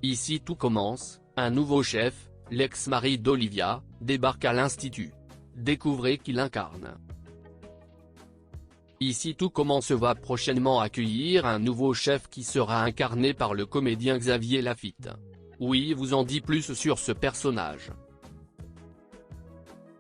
Ici tout commence, un nouveau chef, l'ex-mari d'Olivia, débarque à l'Institut. Découvrez qui l'incarne. Ici tout commence va prochainement accueillir un nouveau chef qui sera incarné par le comédien Xavier Lafitte. Oui, vous en dit plus sur ce personnage.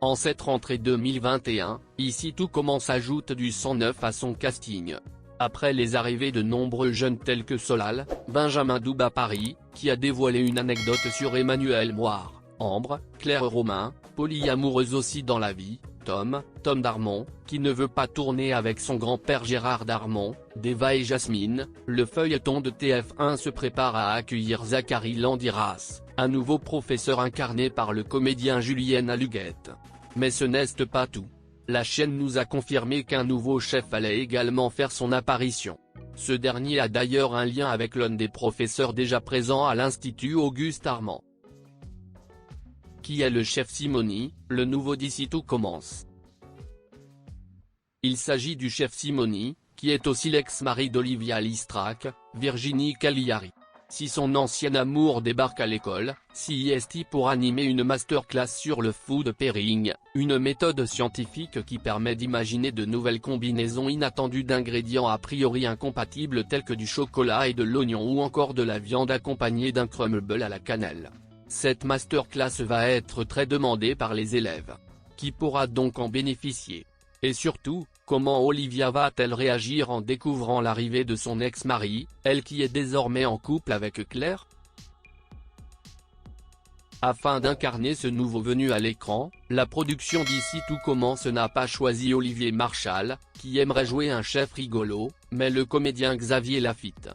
En cette rentrée 2021, Ici tout commence ajoute du sang neuf à son casting. Après les arrivées de nombreux jeunes tels que Solal, Benjamin Doubs-Paris, qui a dévoilé une anecdote sur Emmanuel Moir, Ambre, Claire Romain, polyamoureuse aussi dans la vie, Tom Darmon, qui ne veut pas tourner avec son grand-père Gérard Darmon, Deva et Jasmine, le feuilleton de TF1 se prépare à accueillir Zachary Landiras, un nouveau professeur incarné par le comédien Julien Aluguette. Mais ce n'est pas tout. La chaîne nous a confirmé qu'un nouveau chef allait également faire son apparition. Ce dernier a d'ailleurs un lien avec l'un des professeurs déjà présents à l'Institut Auguste Armand. Qui est le chef Simoni, le nouveau d'Ici tout commence. Il s'agit du chef Simoni, qui est aussi l'ex-mari d'Olivia Listrac, Virginie Cagliari. Si son ancien amour débarque à l'école, CIST pour animer une masterclass sur le food pairing, une méthode scientifique qui permet d'imaginer de nouvelles combinaisons inattendues d'ingrédients a priori incompatibles tels que du chocolat et de l'oignon ou encore de la viande accompagnée d'un crumble à la cannelle. Cette masterclass va être très demandée par les élèves. Qui pourra donc en bénéficier? Et surtout, comment Olivia va-t-elle réagir en découvrant l'arrivée de son ex-mari, elle qui est désormais en couple avec Claire? Afin d'incarner ce nouveau venu à l'écran, la production d'Ici tout commence n'a pas choisi Olivier Marchal, qui aimerait jouer un chef rigolo, mais le comédien Xavier Lafitte.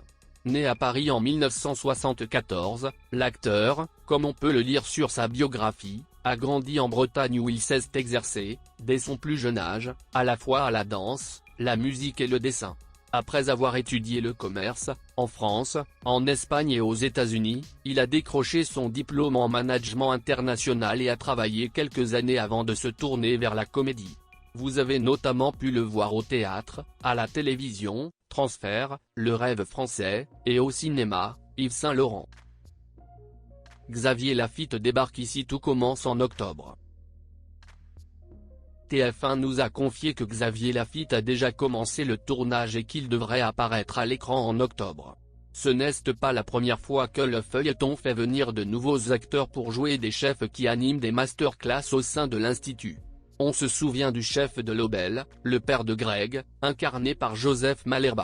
Né à Paris en 1974, l'acteur, comme on peut le lire sur sa biographie, a grandi en Bretagne où il s'est exercé, dès son plus jeune âge, à la fois à la danse, la musique et le dessin. Après avoir étudié le commerce, en France, en Espagne et aux États-Unis, il a décroché son diplôme en management international et a travaillé quelques années avant de se tourner vers la comédie. Vous avez notamment pu le voir au théâtre, à la télévision, Transfert, Le Rêve français, et au cinéma, Yves Saint Laurent. Xavier Lafitte débarque Ici tout commence en octobre. TF1 nous a confié que Xavier Lafitte a déjà commencé le tournage et qu'il devrait apparaître à l'écran en octobre. Ce n'est pas la première fois que le feuilleton fait venir de nouveaux acteurs pour jouer des chefs qui animent des masterclass au sein de l'Institut. On se souvient du chef de l'Aubel, le père de Greg, incarné par Joseph Malherbe.